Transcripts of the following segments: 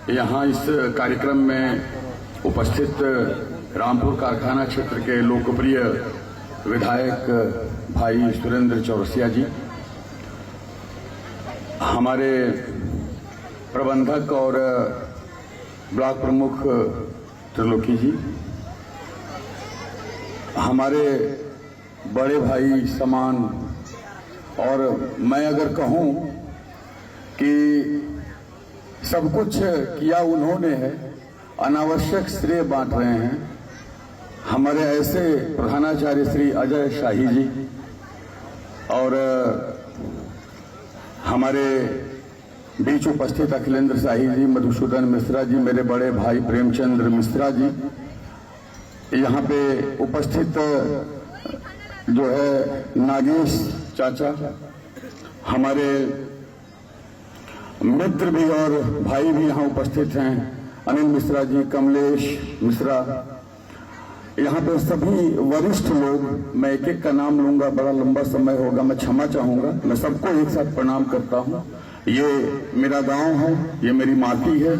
यहाँ इस कार्यक्रम में उपस्थित रामपुर कारखाना क्षेत्र के लोकप्रिय विधायक भाई सुरेंद्र चौरसिया जी, हमारे प्रबंधक और ब्लॉक प्रमुख त्रिलोकी जी, हमारे बड़े भाई समान, और मैं अगर कहूं कि सब कुछ किया उन्होंने है, अनावश्यक श्रेय बांट रहे हैं हमारे ऐसे प्रधानाचार्य श्री अजय शाही जी और हमारे बीच उपस्थित अखिलेंद्र शाही जी, मधुसूदन मिश्रा जी, मेरे बड़े भाई प्रेमचंद्र मिश्रा जी, यहाँ पे उपस्थित जो है नागेश चाचा, हमारे मित्र भी और भाई भी यहाँ उपस्थित हैं, अनिल मिश्रा जी, कमलेश मिश्रा, यहाँ पे सभी वरिष्ठ लोग, मैं एक एक का नाम लूंगा, बड़ा लंबा समय होगा, मैं क्षमा चाहूंगा। मैं सबको एक साथ प्रणाम करता हूँ। ये मेरा गांव है, ये मेरी माटी है,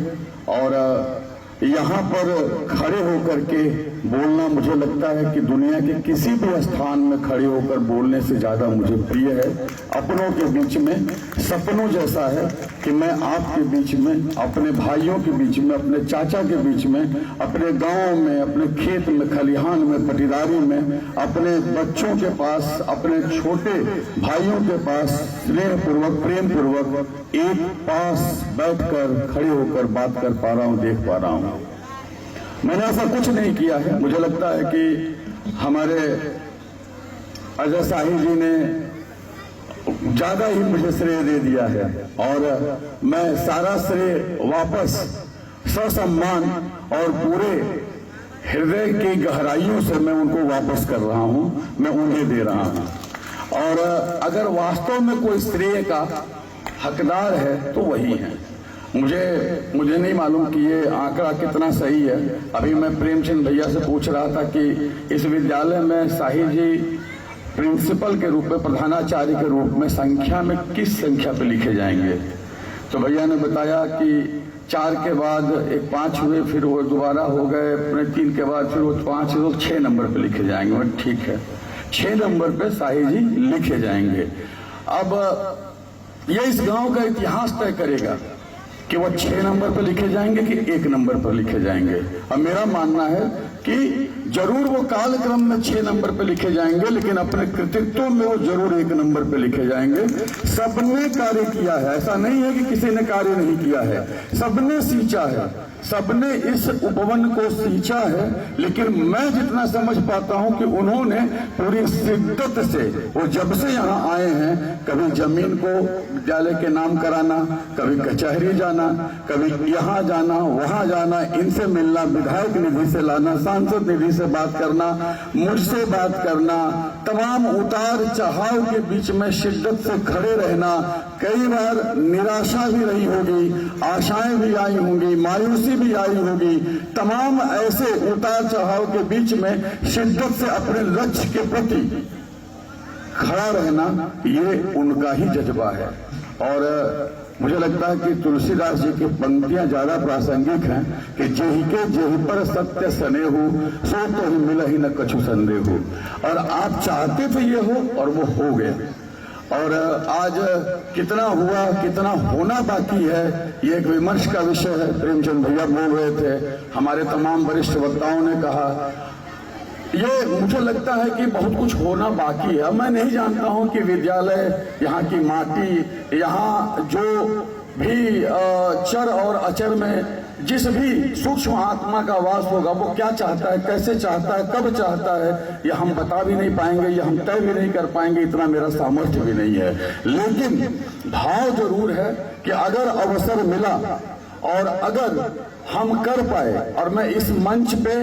और यहाँ पर खड़े होकर के बोलना मुझे लगता है कि दुनिया के किसी भी स्थान में खड़े होकर बोलने से ज्यादा मुझे प्रिय है। अपनों के बीच में सपनों जैसा है कि मैं आपके बीच में, अपने भाइयों के बीच में, अपने चाचा के बीच में, अपने गांव में, अपने खेत में, खलिहान में, पटीदारी में, अपने बच्चों के पास, अपने छोटे भाइयों के पास स्नेह पूर्वक, प्रेम पूर्वक एक पास बैठकर खड़े होकर बात कर पा रहा हूं, देख पा रहा हूं। मैंने ऐसा कुछ नहीं किया है। मुझे लगता है कि हमारे अजय शाही जी ने ज्यादा ही मुझे श्रेय दे दिया है, और मैं सारा श्रेय वापस ससम्मान और पूरे हृदय की गहराइयों से मैं उनको वापस कर रहा हूं, मैं उन्हें दे रहा हूं। और अगर वास्तव में कोई श्रेय का हकदार है तो वही है। मुझे नहीं मालूम कि ये आंकड़ा कितना सही है। अभी मैं प्रेमचंद भैया से पूछ रहा था कि इस विद्यालय में शाही जी प्रिंसिपल के रूप में, प्रधानाचार्य के रूप में संख्या में किस संख्या पे लिखे जाएंगे, तो भैया ने बताया कि 4 के बाद एक 5 हुए, फिर वो दोबारा हो गए, 3 के बाद फिर वो 5, तो 6 नंबर पे लिखे जाएंगे। मैं ठीक है, 6 नंबर पे शाही जी लिखे जाएंगे। अब ये इस गांव का इतिहास तय करेगा कि वो 6 नंबर पर लिखे जाएंगे कि 1 नंबर पर लिखे जाएंगे। अब मेरा मानना है कि जरूर वो कालक्रम में 6 नंबर पर लिखे जाएंगे, लेकिन अपने कृतित्व में वो जरूर 1 नंबर पर लिखे जाएंगे। सबने कार्य किया है, ऐसा नहीं है कि किसी ने कार्य नहीं किया है, सबने सींचा है, सबने इस उपवन को सींचा है। लेकिन मैं जितना समझ पाता हूं कि उन्होंने पूरी शिद्दत से, वो जब से यहाँ आए हैं, कभी जमीन को विद्यालय के नाम कराना, कभी कचहरी जाना, कभी यहाँ जाना, वहां जाना, इनसे मिलना, विधायक निधि से लाना, सांसद निधि से बात करना, मुझसे बात करना, तमाम उतार चढ़ाव के बीच में शिद्दत से खड़े रहना। कई बार निराशा भी रही होगी, आशाएं भी आई होंगी, मायूसी भी आई होगी। तमाम ऐसे उतार चढ़ाव के बीच में शिद्दत से अपने लक्ष्य के प्रति खड़ा रहना, ये उनका ही जज्बा है। और मुझे लगता है कि तुलसीदास जी की पंक्तियां ज्यादा प्रासंगिक हैं कि जेहि के जेहि पर सत्य स्नेहु, सो तो ही मिला ही न कछु संदेहु। और आप चाहते थे ये हो, और वो हो गया। और आज कितना हुआ, कितना होना बाकी है, ये एक विमर्श का विषय है। प्रेमचंद भैया बोल रहे थे, हमारे तमाम वरिष्ठ वक्ताओं ने कहा, ये मुझे लगता है कि बहुत कुछ होना बाकी है। मैं नहीं जानता हूं कि विद्यालय, यहाँ की माटी, यहाँ जो भी चर और अचर में जिस भी सूक्ष्म आत्मा का वास होगा, वो क्या चाहता है, कैसे चाहता है, कब चाहता है, ये हम बता भी नहीं पाएंगे, ये हम तय भी नहीं कर पाएंगे, इतना मेरा सामर्थ्य भी नहीं है। लेकिन भाव जरूर है कि अगर अवसर मिला और अगर हम कर पाए, और मैं इस मंच पे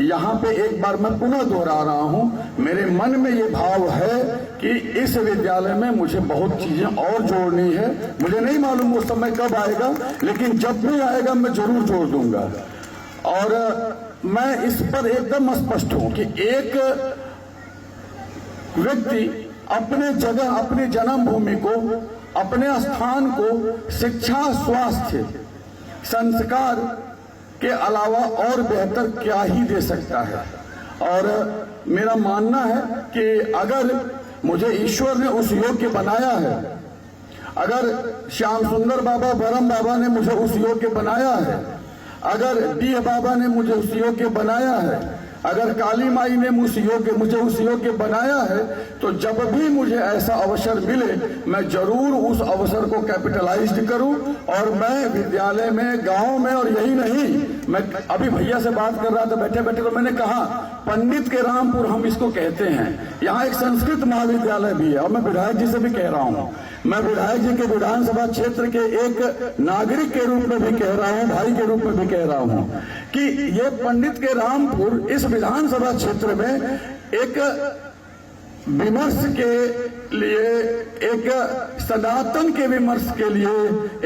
यहाँ पे एक बार मैं पुनः दोहरा रहा हूँ, मेरे मन में ये भाव है कि इस विद्यालय में मुझे बहुत चीजें और जोड़नी है। मुझे नहीं मालूम वो समय कब आएगा, लेकिन जब भी आएगा मैं जरूर जोड़ दूंगा। और मैं इस पर एकदम स्पष्ट हूं कि एक व्यक्ति अपने जगह, अपनी जन्मभूमि को, अपने स्थान को शिक्षा, स्वास्थ्य, संस्कार के अलावा और बेहतर क्या ही दे सकता है। और मेरा मानना है कि अगर मुझे ईश्वर ने उस योग्य बनाया है, अगर श्याम सुंदर बाबा बरम बाबा ने मुझे उस योग्य बनाया है, अगर डी बाबा ने मुझे उस योग्य बनाया है, अगर काली माई ने मुझे उस योग्य बनाया है, तो जब भी मुझे ऐसा अवसर मिले मैं जरूर उस अवसर को कैपिटलाइज करूं और मैं विद्यालय में, गांव में, और यही नहीं, मैं अभी भैया से बात कर रहा था बैठे बैठे, तो मैंने कहा पंडित के रामपुर हम इसको कहते हैं। यहाँ एक संस्कृत महाविद्यालय भी है और मैं विधायक जी से भी कह रहा हूँ, मैं विधायक जी के विधानसभा क्षेत्र के एक नागरिक के रूप में भी कह रहा हूँ, भाई के रूप में भी कह रहा हूँ कि ये पंडित के रामपुर इस विधानसभा क्षेत्र में एक विमर्श के लिए, एक सनातन के विमर्श के लिए,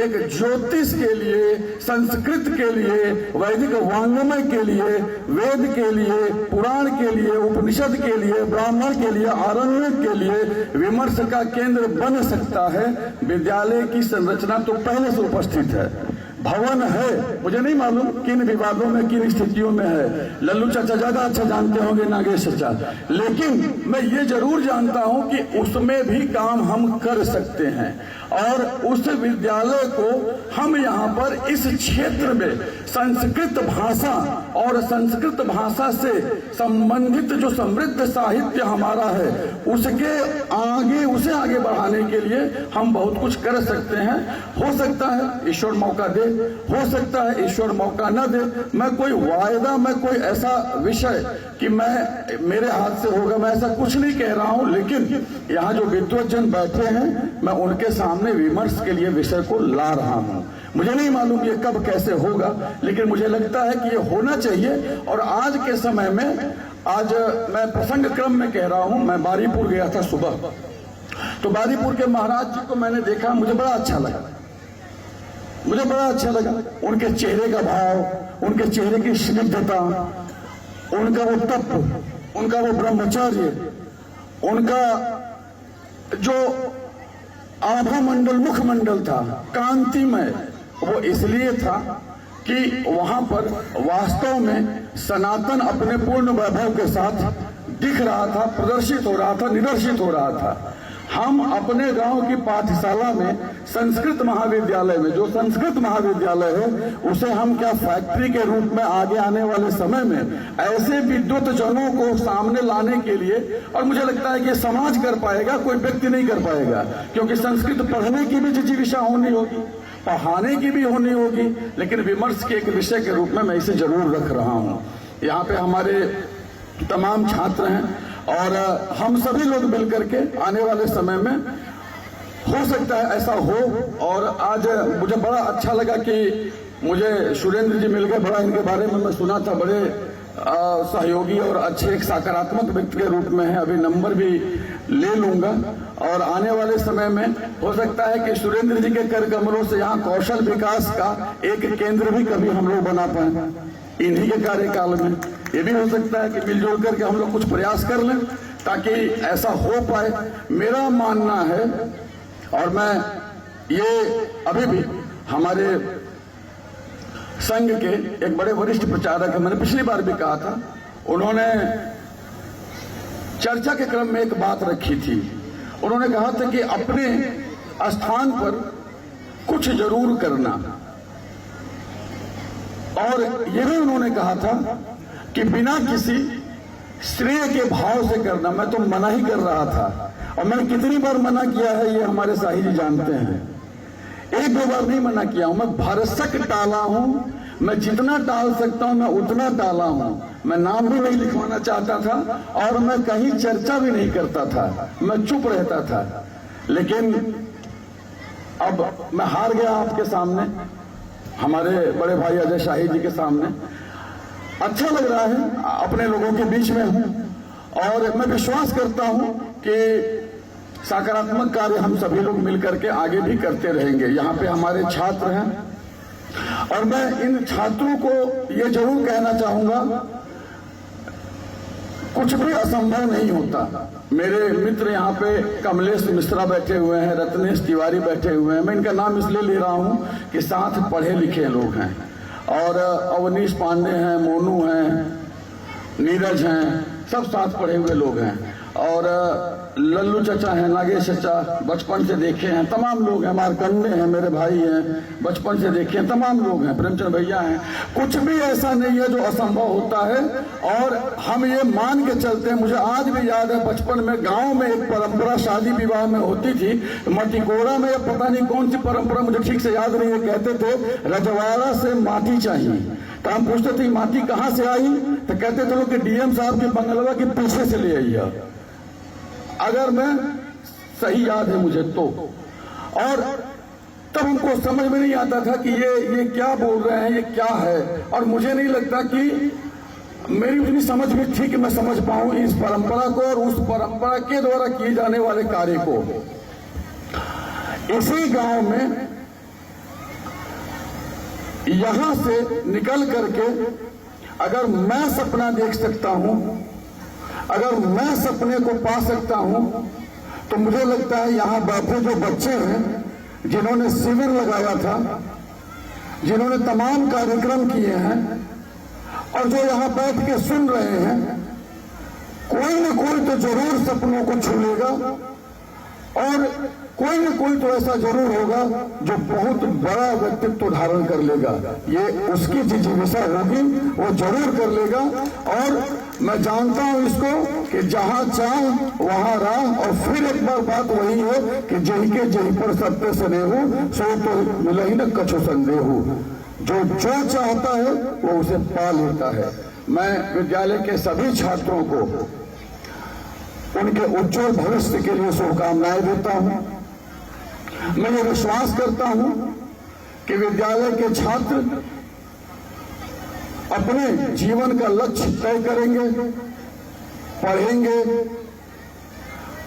एक ज्योतिष के लिए, संस्कृत के लिए, वैदिक वांग्मय के लिए, वेद के लिए, पुराण के लिए, उपनिषद के लिए, ब्राह्मण के लिए, आरण्यक के लिए विमर्श का केंद्र बन सकता है। विद्यालय की संरचना तो पहले से उपस्थित है, भवन है, मुझे नहीं मालूम किन विवादों में, किन स्थितियों में है, लल्लू चाचा ज्यादा अच्छा जानते होंगे, नागेश चाचा, लेकिन मैं ये जरूर जानता हूं कि उसमें भी काम हम कर सकते हैं और उस विद्यालय को हम यहाँ पर इस क्षेत्र में संस्कृत भाषा और संस्कृत भाषा से संबंधित जो समृद्ध साहित्य हमारा है उसे आगे बढ़ाने के लिए हम बहुत कुछ कर सकते हैं। हो सकता है ईश्वर मौका दे, हो सकता है ईश्वर मौका न दे। मैं कोई वायदा, मैं कोई ऐसा विषय कि मेरे हाथ से होगा, मैं ऐसा कुछ नहीं कह रहा हूं, लेकिन यहाँ जो विद्वज्जन बैठे हैं मैं उनके सामने विमर्श के लिए विषय को ला रहा हूं। मुझे नहीं मालूम ये कब कैसे होगा, लेकिन मुझे लगता है कि ये होना चाहिए। और आज के समय में, आज मैं प्रसंग क्रम में कह रहा हूं, मैं बारीपुर गया था सुबह, तो बारीपुर के महाराज जी को मैंने देखा, मुझे बड़ा अच्छा लगा, मुझे बड़ा अच्छा लगा। उनके चेहरे का भाव, उनके चेहरे की स्निग्धता, उनका वो तप, उनका वो ब्रह्मचर्य, उनका जो आभा मंडल, मुखमंडल था कांतिमय, वो इसलिए था कि वहां पर वास्तव में सनातन अपने पूर्ण वैभव के साथ दिख रहा था, प्रदर्शित हो रहा था, निदर्शित हो रहा था। हम अपने गांव की पाठशाला में, संस्कृत महाविद्यालय में, जो संस्कृत महाविद्यालय है उसे हम क्या फैक्ट्री के रूप में आगे आने वाले समय में ऐसे विद्वत जनों को सामने लाने के लिए, और मुझे लगता है कि समाज कर पाएगा, कोई व्यक्ति नहीं कर पाएगा, क्योंकि संस्कृत पढ़ने की भी जिजीविषा होनी होगी, पढ़ाने की भी होनी होगी, लेकिन विमर्श के एक विषय के रूप में मैं इसे जरूर रख रहा हूं। यहाँ पे हमारे तमाम छात्र हैं और हम सभी लोग मिलकर के आने वाले समय में हो सकता है ऐसा हो। और आज मुझे बड़ा अच्छा लगा कि मुझे सुरेंद्र जी मिल गए, बड़ा इनके बारे में मैं सुना था, बड़े सहयोगी और अच्छे एक सकारात्मक व्यक्ति के रूप में है। अभी नंबर भी ले लूंगा और आने वाले समय में हो सकता है कि सुरेंद्र जी के कर कमलों से यहाँ कौशल विकास का एक केंद्र भी कभी हम लोग बना पाए इन्हीं के कार्यकाल में। ये भी हो सकता है कि मिलजुल करके हम लोग कुछ प्रयास कर लें ताकि ऐसा हो पाए। मेरा मानना है, और मैं ये अभी भी हमारे संघ के एक बड़े वरिष्ठ प्रचारक है, मैंने पिछली बार भी कहा था, उन्होंने चर्चा के क्रम में एक बात रखी थी। उन्होंने कहा था कि अपने स्थान पर कुछ जरूर करना, और यह भी उन्होंने कहा था कि बिना किसी श्रेय के भाव से करना। मैं तो मना ही कर रहा था, और मैंने कितनी बार मना किया है ये हमारे साहिब जी जानते हैं, एक दो बार नहीं मना किया हूं। मैं भरसक टाला हूं, मैं जितना टाल सकता हूं मैं उतना टाला हूं। मैं नाम भी नहीं लिखवाना चाहता था और मैं कहीं चर्चा भी नहीं करता था, मैं चुप रहता था। लेकिन अब मैं हार गया आपके सामने, हमारे बड़े भाई अजय शाही जी के सामने। अच्छा लग रहा है, अपने लोगों के बीच में हूं और मैं विश्वास करता हूं कि सकारात्मक कार्य हम सभी लोग मिलकर के आगे भी करते रहेंगे। यहाँ पे हमारे छात्र हैं और मैं इन छात्रों को ये जरूर कहना चाहूंगा कुछ भी असंभव नहीं होता। मेरे मित्र यहाँ पे कमलेश मिश्रा बैठे हुए हैं, रत्नेश तिवारी बैठे हुए हैं। मैं इनका नाम इसलिए ले रहा हूँ कि साथ पढ़े लिखे लोग हैं, और अवनीश पांडे हैं, मोनू हैं, नीरज हैं, सब साथ पढ़े हुए लोग हैं। और लल्लू चचा हैं, नागेश चचा बचपन से देखे हैं, तमाम लोग हैं, मारकंडे हैं, मेरे भाई हैं, बचपन से देखे हैं, तमाम लोग हैं, प्रेमचंद भैया हैं। कुछ भी ऐसा नहीं है जो असंभव होता है, और हम ये मान के चलते हैं। मुझे आज भी याद है, बचपन में गांव में एक परंपरा शादी विवाह में होती थी, मटिकोड़ा में, पता नहीं कौन सी परंपरा, मुझे ठीक से याद नहीं है, कहते थे रजवाड़ा से माटी चाहिए। तो हम पूछते थे माटी कहाँ से आई, तो कहते थे लोग कि डीएम साहब के बंगलवा के पीछे से ले आई, अगर मैं सही याद है मुझे तो। और तब हमको समझ में नहीं आता था कि ये क्या बोल रहे हैं, ये क्या है। और मुझे नहीं लगता कि मेरी उतनी समझ भी थी कि मैं समझ पाऊं इस परंपरा को और उस परंपरा के द्वारा किए जाने वाले कार्य को। इसी गांव में यहां से निकल करके अगर मैं सपना देख सकता हूं, अगर मैं सपने को पा सकता हूं, तो मुझे लगता है यहां बैठे जो बच्चे हैं, जिन्होंने शिविर लगाया था, जिन्होंने तमाम कार्यक्रम किए हैं, और जो यहां बैठ के सुन रहे हैं, कोई न कोई तो जरूर सपनों को छू लेगा, और कोई न कोई तो ऐसा जरूर होगा जो बहुत बड़ा व्यक्तित्व धारण कर लेगा। ये उसकी जिज्ञासा होगी, वो जरूर कर लेगा। और मैं जानता हूं इसको कि जहां चाह वहां राह। और फिर एक बार बात वही है कि जही के जही पर सत्य स्नेहु, सो तो मिलही न कछु संदेहु। जो चाहता है वो उसे पा लेता है। मैं विद्यालय के सभी छात्रों को उनके उज्जवल भविष्य के लिए शुभकामनाएं देता हूं। मैं ये विश्वास करता हूं कि विद्यालय के छात्र अपने जीवन का लक्ष्य तय करेंगे, पढ़ेंगे,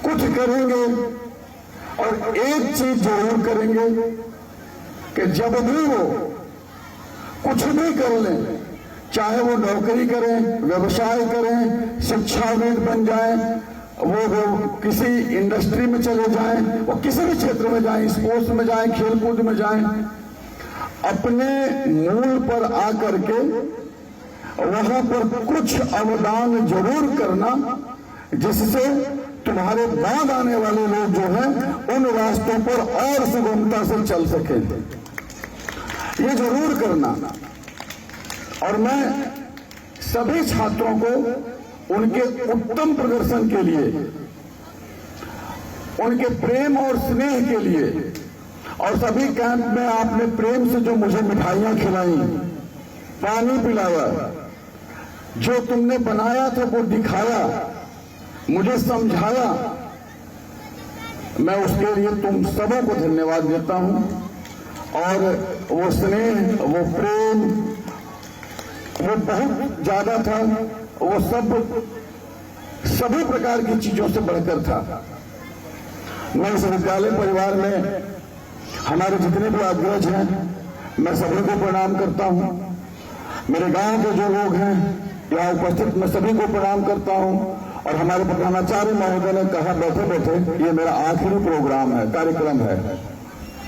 कुछ करेंगे, और एक चीज जरूर करेंगे कि जब भी वो कुछ भी कर लें, चाहे वो नौकरी करें, व्यवसाय करें, शिक्षाविद बन जाएं, वो किसी इंडस्ट्री में चले जाएं, वो किसी भी क्षेत्र में जाएं, स्पोर्ट्स में जाएं, खेलकूद में जाएं, अपने मूल पर आकर के वहां पर कुछ अवदान जरूर करना, जिससे तुम्हारे बाद आने वाले लोग जो हैं उन रास्तों पर और सुगमता से चल सके। ये जरूर करना। और मैं सभी छात्रों को उनके उत्तम प्रदर्शन के लिए, उनके प्रेम और स्नेह के लिए, और सभी कैंप में आपने प्रेम से जो मुझे मिठाइयां खिलाई, पानी पिलाया, जो तुमने बनाया था वो दिखाया, मुझे समझाया, मैं उसके लिए तुम सबों को धन्यवाद देता हूं। और वो स्नेह, वो प्रेम, वो बहुत ज्यादा था। वो सभी प्रकार की चीजों से बढ़कर था। मैं इस विद्यालय परिवार में हमारे जितने भी अग्रज हैं, मैं सभी को प्रणाम करता हूं। मेरे गांव के जो लोग हैं यहाँ उपस्थित, मैं सभी को प्रणाम करता हूं। और हमारे प्रधानाचार्य महोदय ने कहा बैठे बैठे, ये मेरा आखिरी प्रोग्राम है, कार्यक्रम है।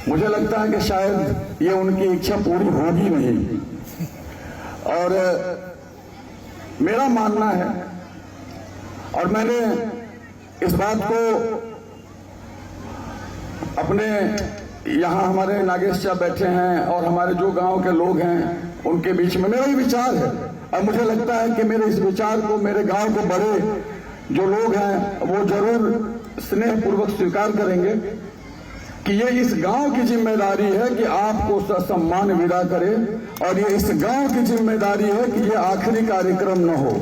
मुझे लगता है कि शायद ये उनकी इच्छा पूरी होगी नहीं। और मेरा मानना है, और मैंने इस बात को अपने यहाँ हमारे नागेश साहब बैठे हैं और हमारे जो गांव के लोग हैं उनके बीच में मेरा ही विचार है। और मुझे लगता है कि मेरे इस विचार को मेरे गांव के बड़े जो लोग हैं वो जरूर स्नेह पूर्वक स्वीकार करेंगे कि ये इस गांव की जिम्मेदारी है कि आपको ससम्मान विदा करे, और ये इस गांव की जिम्मेदारी है कि ये आखिरी कार्यक्रम न हो।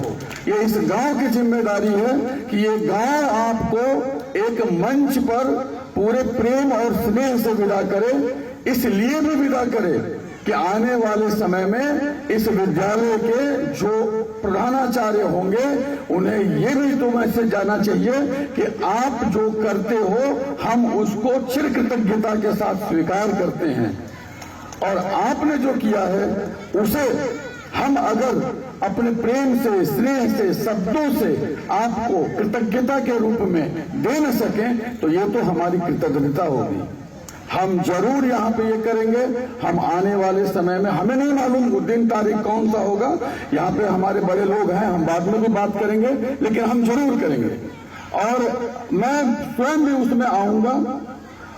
ये इस गांव की जिम्मेदारी है कि ये गांव आपको एक मंच पर पूरे प्रेम और स्नेह से विदा करे। इसलिए भी विदा करे कि आने वाले समय में इस विद्यालय के जो प्रधानाचार्य होंगे उन्हें ये भी तो मैसेज जाना चाहिए कि आप जो करते हो हम उसको चिर कृतज्ञता के साथ स्वीकार करते हैं, और आपने जो किया है उसे हम अगर अपने प्रेम से, स्नेह से, शब्दों से आपको कृतज्ञता के रूप में दे न सकें तो ये तो हमारी कृतज्ञता होगी। हम जरूर यहाँ पे ये करेंगे। हम आने वाले समय में, हमें नहीं मालूम दिन तारीख कौन सा होगा, यहाँ पे हमारे बड़े लोग हैं, हम बाद में भी बात करेंगे, लेकिन हम जरूर करेंगे और मैं स्वयं भी उसमें आऊंगा।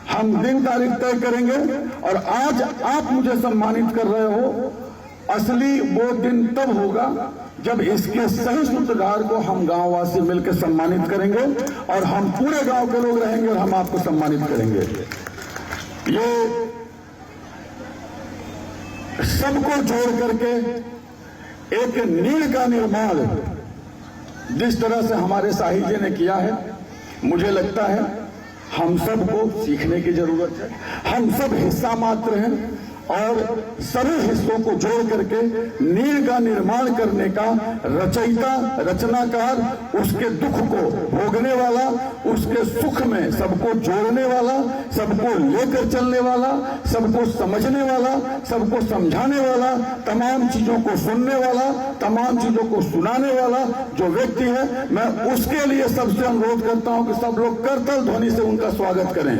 हम दिन तारीख तय करेंगे और आज आप मुझे सम्मानित कर रहे हो, असली वो दिन तब होगा जब इसके सही सूत्रधार को हम गांववासी मिलकर सम्मानित करेंगे और हम पूरे गांव के लोग रहेंगे और हम आपको सम्मानित करेंगे। ये सबको जोड़ करके एक नीड़ का निर्माण जिस तरह से हमारे शाही जी ने किया है, मुझे लगता है हम सबको सीखने की जरूरत है। हम सब हिस्सा मात्र हैं और सभी हिस्सों को जोड़ करके नीड़ का निर्माण करने का रचयिता, रचनाकार, उसके दुख को भोगने वाला, उसके सुख में सबको जोड़ने वाला, सबको लेकर चलने वाला, सबको समझने वाला, सबको समझाने वाला, तमाम चीजों को सुनने वाला, तमाम चीजों को सुनाने वाला जो व्यक्ति है, मैं उसके लिए सबसे अनुरोध करता हूं कि सब लोग करतल ध्वनि से उनका स्वागत करें।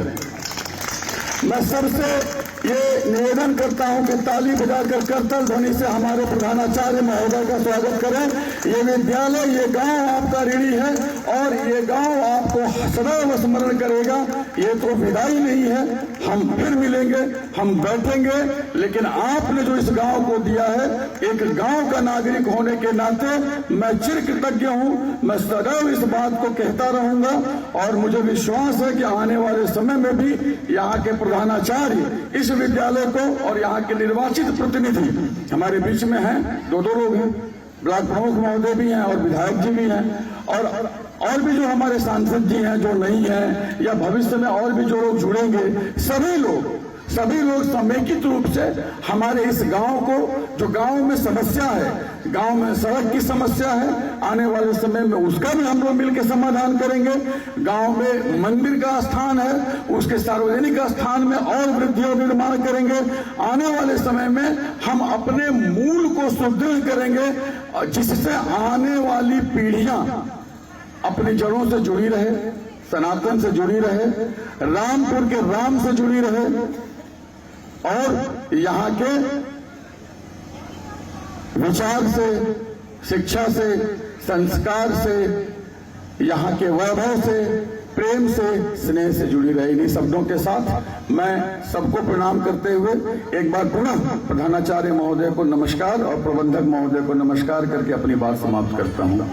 मैं सबसे ये निवेदन करता हूं कि ताली बजाकर करतल ध्वनि से हमारे प्रधानाचार्य महोदय का स्वागत करें। ये विद्यालय, ये गांव आपका ऋणी है और ये गांव आपको सदैव स्मरण करेगा। ये तो विदाई नहीं है, हम फिर मिलेंगे, हम बैठेंगे, लेकिन आपने जो इस गांव को दिया है, एक गांव का नागरिक होने के नाते मैं चिर कृतज्ञ हूं। मैं सदैव इस बात को कहता रहूंगा और मुझे विश्वास है कि आने वाले समय में भी यहाँ के प्रधानाचार्य इस विद्यालय को और यहाँ के निर्वाचित प्रतिनिधि हमारे बीच में हैं, दो लोग हैं, ब्लॉक प्रमुख महोदय भी हैं और विधायक जी भी हैं और भी जो हमारे सांसद जी हैं जो नहीं है, या भविष्य में और भी जो लोग जुड़ेंगे, सभी लोग समेकित रूप से हमारे इस गांव को, जो गांव में समस्या है, गांव में सड़क की समस्या है, आने वाले समय में उसका भी हम लोग मिलकर समाधान करेंगे। गांव में मंदिर का स्थान है, उसके सार्वजनिक स्थान में और वृद्धि और निर्माण करेंगे। आने वाले समय में हम अपने मूल को सुदृढ़ करेंगे जिससे आने वाली पीढ़ियां अपनी जड़ों से जुड़ी रहे, सनातन से जुड़ी रहे, रामपुर के राम से जुड़ी रहे और यहाँ के विचार से, शिक्षा से, संस्कार से, यहाँ के वैभव से, प्रेम से, स्नेह से जुड़ी रहे। इन्हीं शब्दों के साथ मैं सबको प्रणाम करते हुए एक बार पुनः प्रधानाचार्य महोदय को नमस्कार और प्रबंधक महोदय को नमस्कार करके अपनी बात समाप्त करता हूँ।